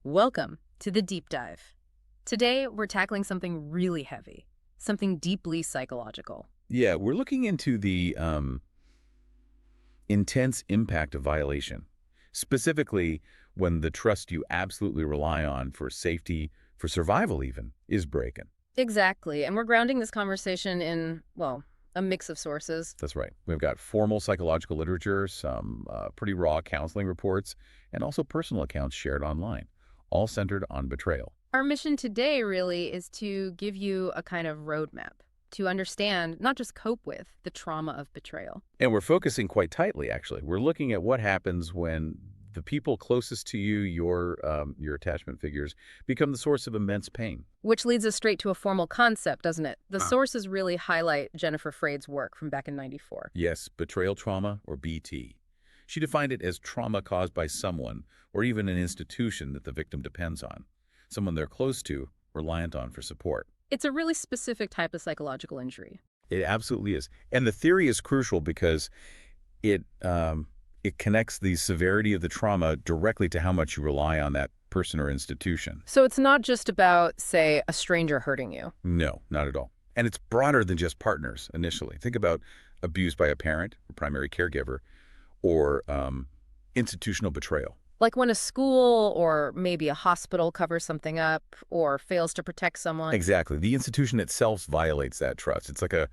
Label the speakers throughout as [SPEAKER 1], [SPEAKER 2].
[SPEAKER 1] Welcome to the deep dive. Today, we're tackling something really heavy, something deeply psychological.
[SPEAKER 2] Yeah, we're looking into the intense impact of violation, specifically when the trust you absolutely rely on for safety, for survival even, is broken.
[SPEAKER 1] Exactly, and we're grounding this conversation in, well, a mix of sources.
[SPEAKER 2] That's right. We've got formal psychological literature, some pretty raw counseling reports, and also personal accounts shared online, all centered on betrayal.
[SPEAKER 1] Our mission today really is to give you a kind of roadmap to understand, not just cope with, the trauma of betrayal.
[SPEAKER 2] And we're focusing quite tightly, actually. We're looking at what happens when the people closest to you, your attachment figures, become the source of immense pain.
[SPEAKER 1] Which leads us straight to a formal concept, doesn't it? The sources really highlight Jennifer Freyd's work from back in '94.
[SPEAKER 2] Yes, betrayal trauma, or BT. She defined it as trauma caused by someone or even an institution that the victim depends on, someone they're close to, reliant on for support.
[SPEAKER 1] It's a really specific type of psychological injury.
[SPEAKER 2] It absolutely is. And the theory is crucial because it connects the severity of the trauma directly to how much you rely on that person or institution.
[SPEAKER 1] So it's not just about, say, a stranger hurting you.
[SPEAKER 2] No, not at all. And it's broader than just partners initially. Think about abuse by a parent, or primary caregiver, or institutional betrayal.
[SPEAKER 1] Like when a school or maybe a hospital covers something up or fails to protect someone.
[SPEAKER 2] Exactly. The institution itself violates that trust. It's like a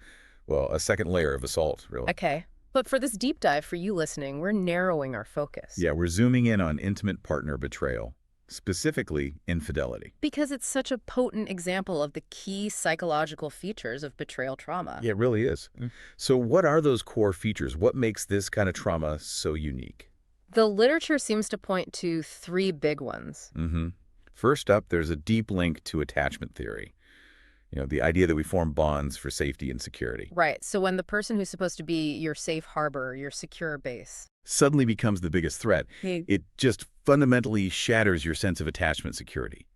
[SPEAKER 2] second layer of assault, really.
[SPEAKER 1] Okay. But for this deep dive, for you listening, we're narrowing our focus.
[SPEAKER 2] Yeah, we're zooming in on intimate partner betrayal, specifically infidelity.
[SPEAKER 1] Because it's such a potent example of the key psychological features of betrayal trauma.
[SPEAKER 2] Yeah, it really is. So what are those core features? What makes this kind of trauma so unique?
[SPEAKER 1] The literature seems to point to three big ones.
[SPEAKER 2] First up, there's a deep link to attachment theory. The idea that we form bonds for safety and security
[SPEAKER 1] Right. So when the person who's supposed to be your safe harbor, your secure base.
[SPEAKER 2] suddenly becomes the biggest threat.
[SPEAKER 1] Hey.
[SPEAKER 2] It just fundamentally shatters your sense of attachment security.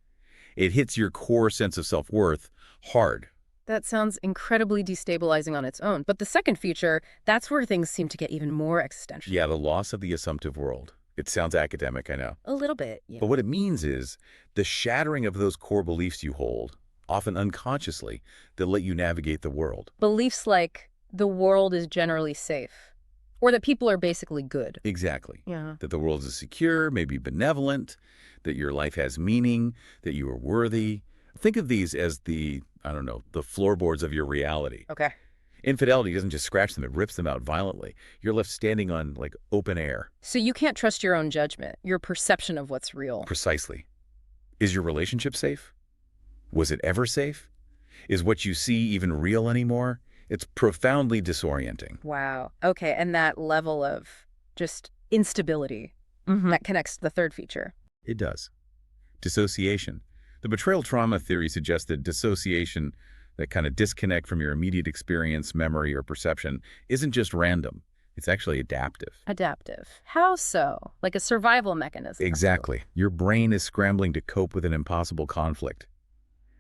[SPEAKER 2] It hits your core sense of self-worth hard.
[SPEAKER 1] That sounds incredibly destabilizing on its own. But the second feature, that's where things seem to get even more existential.
[SPEAKER 2] Yeah, the loss of the assumptive world. It sounds academic, I know.
[SPEAKER 1] A little bit, yeah.
[SPEAKER 2] But what it means is the shattering of those core beliefs you hold, often unconsciously, that let you navigate the world.
[SPEAKER 1] Beliefs like the world is generally safe, or that people are basically good.
[SPEAKER 2] Exactly.
[SPEAKER 1] Yeah.
[SPEAKER 2] That the world is secure, maybe benevolent, that your life has meaning, that you are worthy. Think of these as the floorboards of your reality.
[SPEAKER 1] Okay.
[SPEAKER 2] Infidelity doesn't just scratch them, it rips them out violently. You're left standing on, open air.
[SPEAKER 1] So you can't trust your own judgment, your perception of what's real.
[SPEAKER 2] Precisely. Is your relationship safe? Was it ever safe? Is what you see even real anymore? It's profoundly disorienting.
[SPEAKER 1] Wow. Okay, and that level of just instability, that connects to the third feature.
[SPEAKER 2] It does. Dissociation. The betrayal trauma theory suggests that dissociation, that kind of disconnect from your immediate experience, memory, or perception, isn't just random. It's actually adaptive.
[SPEAKER 1] Adaptive. How so? Like a survival mechanism.
[SPEAKER 2] Exactly. Your brain is scrambling to cope with an impossible conflict.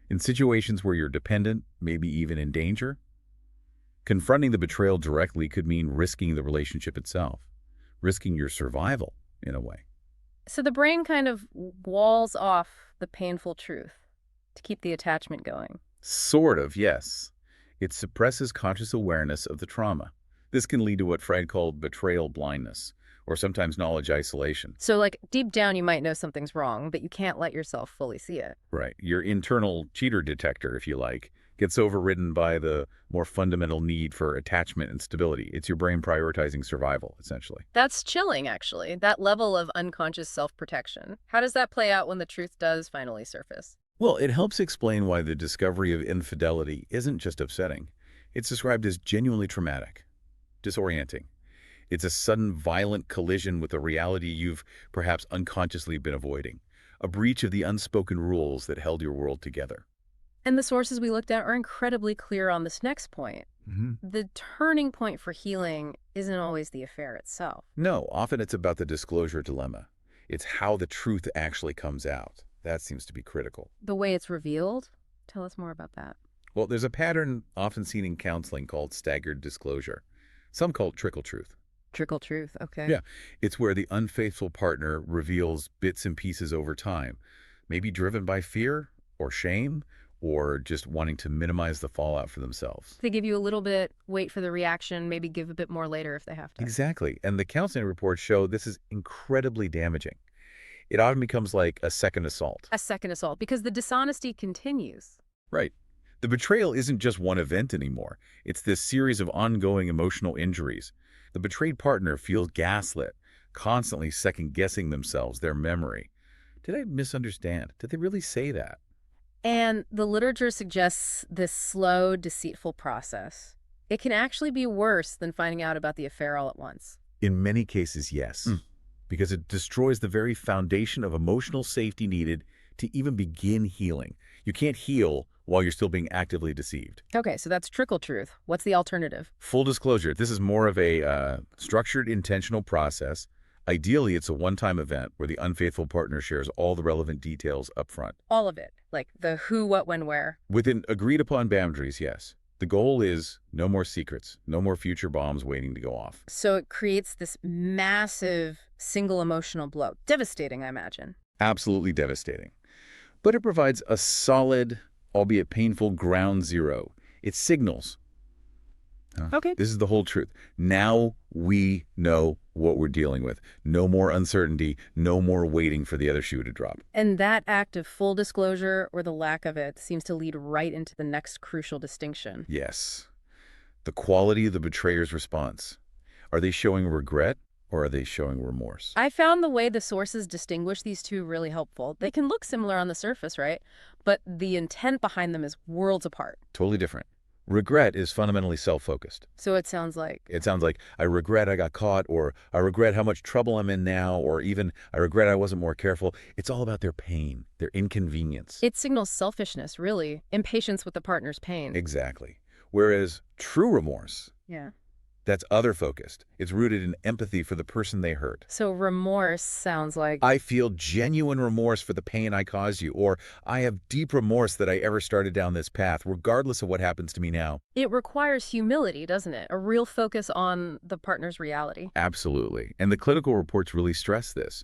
[SPEAKER 2] In situations where you're dependent, maybe even in danger, confronting the betrayal directly could mean risking the relationship itself, risking your survival, in a way.
[SPEAKER 1] So the brain kind of walls off the painful truth to keep the attachment going.
[SPEAKER 2] Sort of, yes. It suppresses conscious awareness of the trauma. This can lead to what Freud called betrayal blindness, or sometimes knowledge isolation.
[SPEAKER 1] So like deep down you might know something's wrong, but you can't let yourself fully see it.
[SPEAKER 2] Right. Your internal cheater detector, if you like, gets overridden by the more fundamental need for attachment and stability. It's your brain prioritizing survival, essentially.
[SPEAKER 1] That's chilling, actually, that level of unconscious self-protection. How does that play out when the truth does finally surface?
[SPEAKER 2] Well, it helps explain why the discovery of infidelity isn't just upsetting. It's described as genuinely traumatic, disorienting. It's a sudden, violent collision with a reality you've perhaps unconsciously been avoiding, a breach of the unspoken rules that held your world together.
[SPEAKER 1] And the sources we looked at are incredibly clear on this next point. The turning point for healing isn't always the affair itself.
[SPEAKER 2] No, often it's about the disclosure dilemma. It's how the truth actually comes out. That seems to be critical.
[SPEAKER 1] The way it's revealed? Tell us more about that.
[SPEAKER 2] Well, there's a pattern often seen in counseling called staggered disclosure. Some call it trickle truth.
[SPEAKER 1] Trickle truth, okay.
[SPEAKER 2] Yeah, it's where the unfaithful partner reveals bits and pieces over time, maybe driven by fear or shame or just wanting to minimize the fallout for themselves.
[SPEAKER 1] They give you a little bit, wait for the reaction, maybe give a bit more later if they have to.
[SPEAKER 2] Exactly. And the counseling reports show this is incredibly damaging. It often becomes like a second assault.
[SPEAKER 1] A second assault, because the dishonesty continues.
[SPEAKER 2] Right. The betrayal isn't just one event anymore. It's this series of ongoing emotional injuries. The betrayed partner feels gaslit, constantly second-guessing themselves, their memory. Did I misunderstand? Did they really say that?
[SPEAKER 1] And the literature suggests this slow, deceitful process. It can actually be worse than finding out about the affair all at once.
[SPEAKER 2] In many cases, yes. Because it destroys the very foundation of emotional safety needed to even begin healing. You can't heal while you're still being actively deceived.
[SPEAKER 1] Okay, so that's trickle truth. What's the alternative?
[SPEAKER 2] Full disclosure, this is more of a structured, intentional process. Ideally, it's a one-time event where the unfaithful partner shares all the relevant details up front.
[SPEAKER 1] All of it, like the who, what, when, where.
[SPEAKER 2] Within agreed-upon boundaries, yes. The goal is no more secrets, no more future bombs waiting to go off.
[SPEAKER 1] So it creates this massive single emotional blow. Devastating, I imagine.
[SPEAKER 2] Absolutely devastating. But it provides a solid, albeit painful, ground zero. It signals.
[SPEAKER 1] Okay.
[SPEAKER 2] This is the whole truth. Now we know what we're dealing with. No more uncertainty, no more waiting for the other shoe to drop.
[SPEAKER 1] And that act of full disclosure, or the lack of it, seems to lead right into the next crucial distinction.
[SPEAKER 2] Yes. The quality of the betrayer's response. Are they showing regret or are they showing remorse?
[SPEAKER 1] I found the way the sources distinguish these two really helpful. They can look similar on the surface, right? But the intent behind them is worlds apart.
[SPEAKER 2] Totally different. Regret is fundamentally self-focused.
[SPEAKER 1] So it sounds like...
[SPEAKER 2] It sounds like, I regret I got caught, or I regret how much trouble I'm in now, or even, I regret I wasn't more careful. It's all about their pain, their inconvenience.
[SPEAKER 1] It signals selfishness, really. Impatience with the partner's pain.
[SPEAKER 2] Exactly. Whereas true remorse,
[SPEAKER 1] Yeah.
[SPEAKER 2] that's other-focused. It's rooted in empathy for the person they hurt.
[SPEAKER 1] So remorse sounds like...
[SPEAKER 2] I feel genuine remorse for the pain I caused you, or I have deep remorse that I ever started down this path, regardless of what happens to me now.
[SPEAKER 1] It requires humility, doesn't it? A real focus on the partner's reality.
[SPEAKER 2] Absolutely. And the clinical reports really stress this.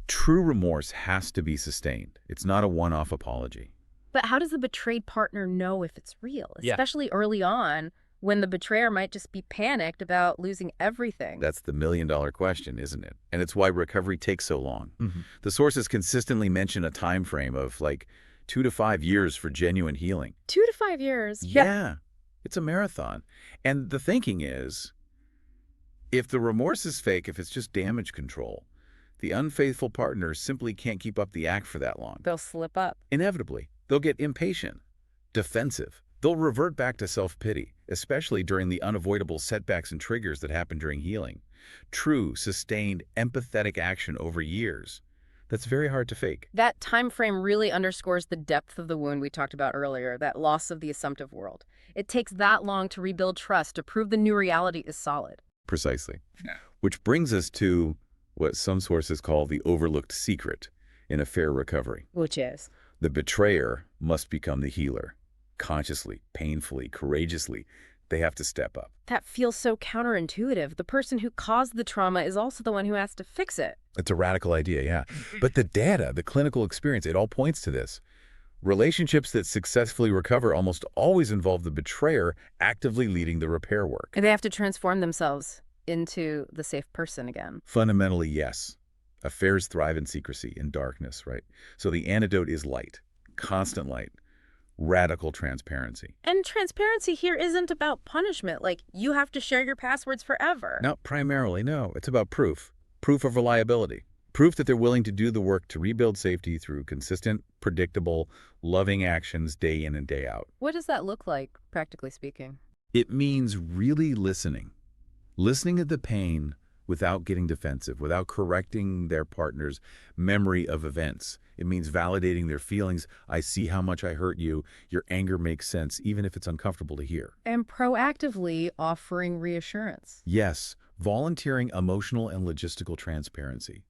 [SPEAKER 2] True remorse has to be sustained. It's not a one-off apology.
[SPEAKER 1] But how does the betrayed partner know if it's real?
[SPEAKER 2] Yeah.
[SPEAKER 1] Especially early on, when the betrayer might just be panicked about losing everything.
[SPEAKER 2] That's the million-dollar question, isn't it? And it's why recovery takes so long. The sources consistently mention a time frame of like 2 to 5 years for genuine healing.
[SPEAKER 1] 2 to 5 years.
[SPEAKER 2] Yeah, it's a marathon. And the thinking is, if the remorse is fake, if it's just damage control, the unfaithful partner simply can't keep up the act for that long.
[SPEAKER 1] They'll slip up.
[SPEAKER 2] Inevitably, they'll get impatient, defensive. They'll revert back to self-pity, especially during the unavoidable setbacks and triggers that happen during healing. True, sustained, empathetic action over years. That's very hard to fake.
[SPEAKER 1] That time frame really underscores the depth of the wound we talked about earlier, that loss of the assumptive world. It takes that long to rebuild trust, to prove the new reality is solid.
[SPEAKER 2] Precisely. Which brings us to what some sources call the overlooked secret in affair recovery.
[SPEAKER 1] Which is?
[SPEAKER 2] The betrayer must become the healer. Consciously, painfully, courageously, they have to step up.
[SPEAKER 1] That feels so counterintuitive. The person who caused the trauma is also the one who has to fix it.
[SPEAKER 2] It's a radical idea, yeah. But the data, the clinical experience, it all points to this. Relationships that successfully recover almost always involve the betrayer actively leading the repair work.
[SPEAKER 1] And they have to transform themselves into the safe person again.
[SPEAKER 2] Fundamentally, yes. Affairs thrive in secrecy, in darkness, right? So the antidote is light, constant light. Radical transparency.
[SPEAKER 1] And transparency here isn't about punishment, like you have to share your passwords forever.
[SPEAKER 2] Not primarily, no. It's about proof. Proof of reliability. Proof that they're willing to do the work to rebuild safety through consistent, predictable, loving actions day in and day out.
[SPEAKER 1] What does that look like, practically speaking?
[SPEAKER 2] It means really listening. Listening to the pain without getting defensive, without correcting their partner's memory of events. It means validating their feelings. I see how much I hurt you. Your anger makes sense, even if it's uncomfortable to hear.
[SPEAKER 1] And proactively offering reassurance.
[SPEAKER 2] Yes, volunteering emotional and logistical transparency.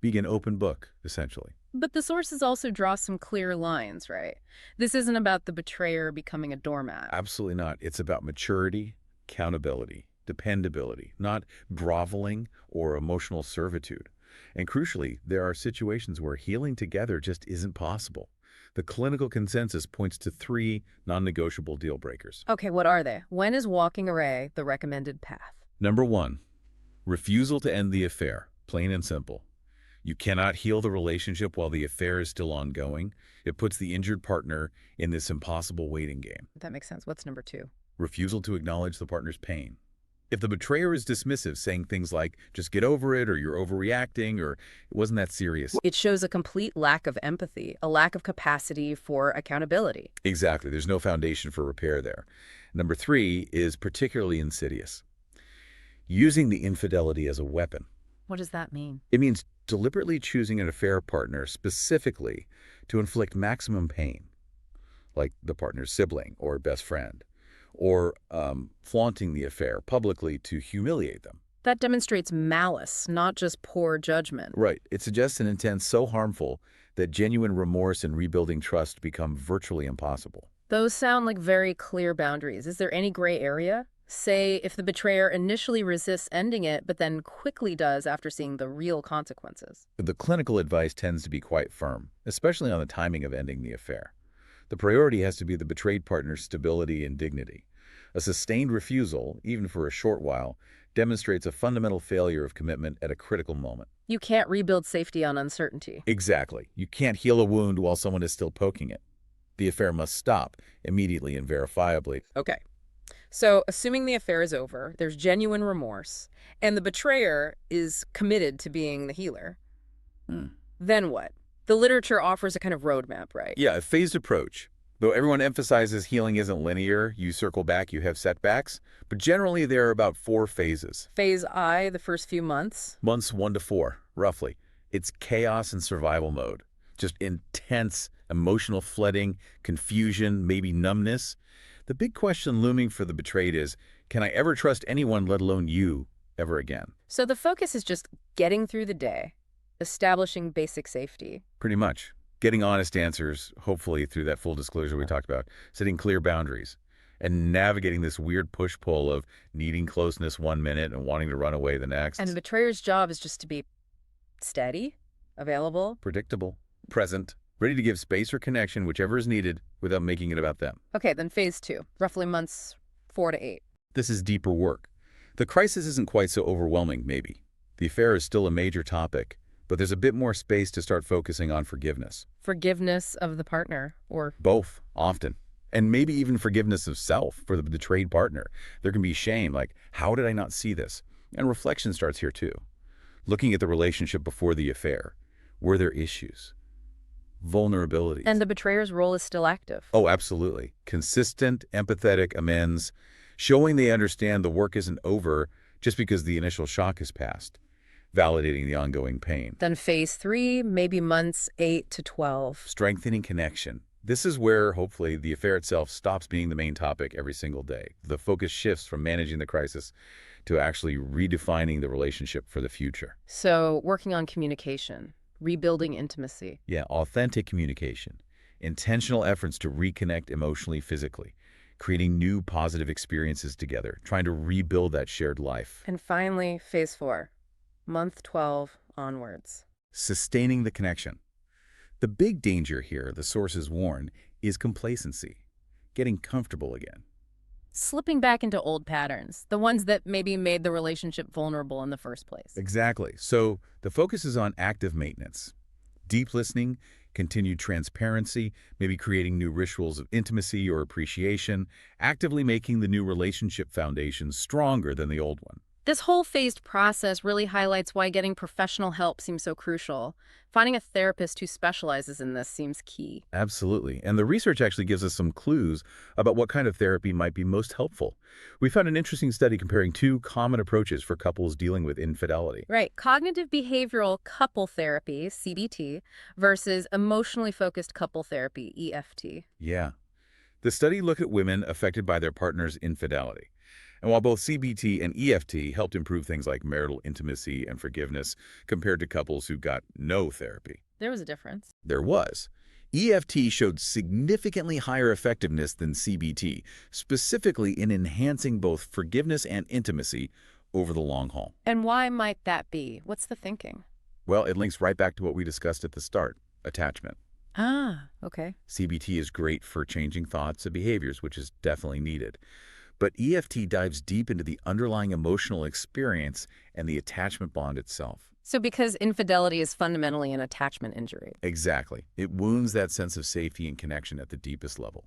[SPEAKER 2] Being an open book, essentially.
[SPEAKER 1] But the sources also draw some clear lines, right? This isn't about the betrayer becoming a doormat.
[SPEAKER 2] Absolutely not. It's about maturity, accountability, dependability, not groveling or emotional servitude. And crucially, there are situations where healing together just isn't possible. The clinical consensus points to three non-negotiable deal breakers.
[SPEAKER 1] Okay, what are they? When is walking away the recommended path?
[SPEAKER 2] Number one, refusal to end the affair, plain and simple. You cannot heal the relationship while the affair is still ongoing. It puts the injured partner in this impossible waiting game.
[SPEAKER 1] That makes sense. What's number two?
[SPEAKER 2] Refusal to acknowledge the partner's pain. If the betrayer is dismissive, saying things like, just get over it, or you're overreacting, or it wasn't that serious.
[SPEAKER 1] It shows a complete lack of empathy, a lack of capacity for accountability.
[SPEAKER 2] Exactly. There's no foundation for repair there. Number three is particularly insidious. Using the infidelity as a weapon.
[SPEAKER 1] What does that mean?
[SPEAKER 2] It means deliberately choosing an affair partner specifically to inflict maximum pain, like the partner's sibling or best friend, or flaunting the affair publicly to humiliate them.
[SPEAKER 1] That demonstrates malice, not just poor judgment.
[SPEAKER 2] Right. It suggests an intent so harmful that genuine remorse and rebuilding trust become virtually impossible.
[SPEAKER 1] Those sound like very clear boundaries. Is there any gray area? Say, if the betrayer initially resists ending it, but then quickly does after seeing the real consequences.
[SPEAKER 2] The clinical advice tends to be quite firm, especially on the timing of ending the affair. The priority has to be the betrayed partner's stability and dignity. A sustained refusal, even for a short while, demonstrates a fundamental failure of commitment at a critical moment.
[SPEAKER 1] You can't rebuild safety on uncertainty.
[SPEAKER 2] Exactly. You can't heal a wound while someone is still poking it. The affair must stop immediately and verifiably.
[SPEAKER 1] Okay. So, assuming the affair is over, there's genuine remorse, and the betrayer is committed to being the healer. Then what? The literature offers a kind of roadmap, right?
[SPEAKER 2] Yeah, a phased approach. Though everyone emphasizes healing isn't linear, you circle back, you have setbacks, but generally there are about 4 phases.
[SPEAKER 1] Phase I, the first few months.
[SPEAKER 2] Months 1 to 4, roughly. It's chaos and survival mode. Just intense emotional flooding, confusion, maybe numbness. The big question looming for the betrayed is, can I ever trust anyone, let alone you, ever again?
[SPEAKER 1] So the focus is just getting through the day, establishing basic safety.
[SPEAKER 2] Pretty much. Getting honest answers, hopefully through that full disclosure we talked about, setting clear boundaries, and navigating this weird push-pull of needing closeness one minute and wanting to run away the next.
[SPEAKER 1] And the betrayer's job is just to be steady, available.
[SPEAKER 2] Predictable, present, ready to give space or connection, whichever is needed, without making it about them.
[SPEAKER 1] Okay, then phase 2, roughly months 4 to 8.
[SPEAKER 2] This is deeper work. The crisis isn't quite so overwhelming, maybe. The affair is still a major topic, but there's a bit more space to start focusing on forgiveness.
[SPEAKER 1] Forgiveness of the partner, or
[SPEAKER 2] Both, often. And maybe even forgiveness of self for the betrayed partner. There can be shame, like, how did I not see this? And reflection starts here too. Looking at the relationship before the affair. Were there issues? Vulnerabilities.
[SPEAKER 1] and the betrayer's role is still active.
[SPEAKER 2] Oh, absolutely. Consistent, empathetic amends, showing they understand the work isn't over just because the initial shock has passed, validating the ongoing pain.
[SPEAKER 1] Then phase 3, maybe months 8 to 12.
[SPEAKER 2] Strengthening connection. This is where, hopefully, the affair itself stops being the main topic every single day. The focus shifts from managing the crisis to actually redefining the relationship for the future.
[SPEAKER 1] So working on communication, rebuilding intimacy.
[SPEAKER 2] Yeah, authentic communication, intentional efforts to reconnect emotionally, physically, creating new positive experiences together, trying to rebuild that shared life.
[SPEAKER 1] And finally, phase 4, month 12 onwards.
[SPEAKER 2] Sustaining the connection. The big danger here, the sources warn, is complacency, getting comfortable again.
[SPEAKER 1] Slipping back into old patterns, the ones that maybe made the relationship vulnerable in the first place.
[SPEAKER 2] Exactly. So the focus is on active maintenance, deep listening, continued transparency, maybe creating new rituals of intimacy or appreciation, actively making the new relationship foundation stronger than the old one.
[SPEAKER 1] This whole phased process really highlights why getting professional help seems so crucial. Finding a therapist who specializes in this seems key.
[SPEAKER 2] Absolutely. And the research actually gives us some clues about what kind of therapy might be most helpful. We found an interesting study comparing 2 common approaches for couples dealing with infidelity.
[SPEAKER 1] Right. Cognitive behavioral couple therapy, CBT, versus emotionally focused couple therapy, EFT.
[SPEAKER 2] Yeah. The study looked at women affected by their partner's infidelity. And while both CBT and EFT helped improve things like marital intimacy and forgiveness compared to couples who got no therapy,
[SPEAKER 1] There was a difference.
[SPEAKER 2] there was. EFT showed significantly higher effectiveness than CBT, specifically in enhancing both forgiveness and intimacy over the long haul.
[SPEAKER 1] And why might that be? What's the thinking?
[SPEAKER 2] Well, it links right back to what we discussed at the start, attachment.
[SPEAKER 1] Ah, okay.
[SPEAKER 2] CBT is great for changing thoughts and behaviors, which is definitely needed. But EFT dives deep into the underlying emotional experience and the attachment bond itself.
[SPEAKER 1] So because infidelity is fundamentally an attachment injury.
[SPEAKER 2] Exactly. It wounds that sense of safety and connection at the deepest level.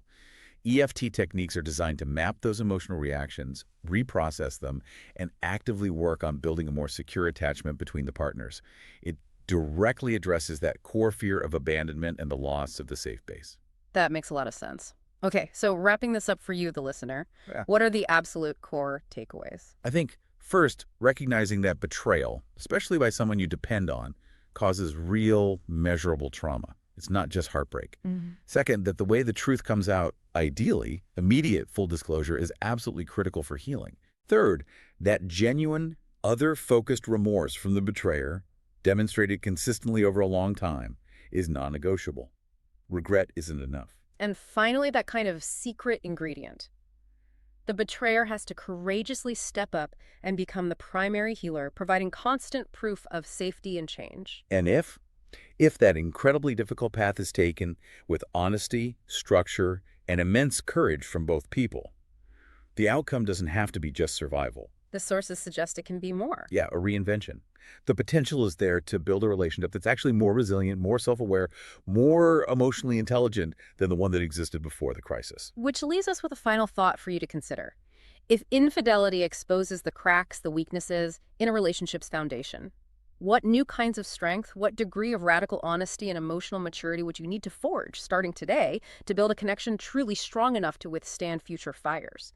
[SPEAKER 2] EFT techniques are designed to map those emotional reactions, reprocess them, and actively work on building a more secure attachment between the partners. It directly addresses that core fear of abandonment and the loss of the safe base.
[SPEAKER 1] That makes a lot of sense. Okay, so wrapping this up for you, the listener,
[SPEAKER 2] Yeah.
[SPEAKER 1] what are the absolute core takeaways?
[SPEAKER 2] I think, first, recognizing that betrayal, especially by someone you depend on, causes real, measurable trauma. It's not just heartbreak. Second, that the way the truth comes out, ideally, immediate full disclosure, is absolutely critical for healing. Third, that genuine, other-focused remorse from the betrayer, demonstrated consistently over a long time, is non-negotiable. Regret isn't enough.
[SPEAKER 1] And finally, that kind of secret ingredient. The betrayer has to courageously step up and become the primary healer, providing constant proof of safety and change.
[SPEAKER 2] And if that incredibly difficult path is taken with honesty, structure, and immense courage from both people, the outcome doesn't have to be just survival.
[SPEAKER 1] The sources suggest it can be more.
[SPEAKER 2] Yeah, a reinvention. The potential is there to build a relationship that's actually more resilient, more self-aware, more emotionally intelligent than the one that existed before the crisis.
[SPEAKER 1] Which leaves us with a final thought for you to consider. If infidelity exposes the cracks, the weaknesses in a relationship's foundation, what new kinds of strength, what degree of radical honesty and emotional maturity would you need to forge, starting today, to build a connection truly strong enough to withstand future fires?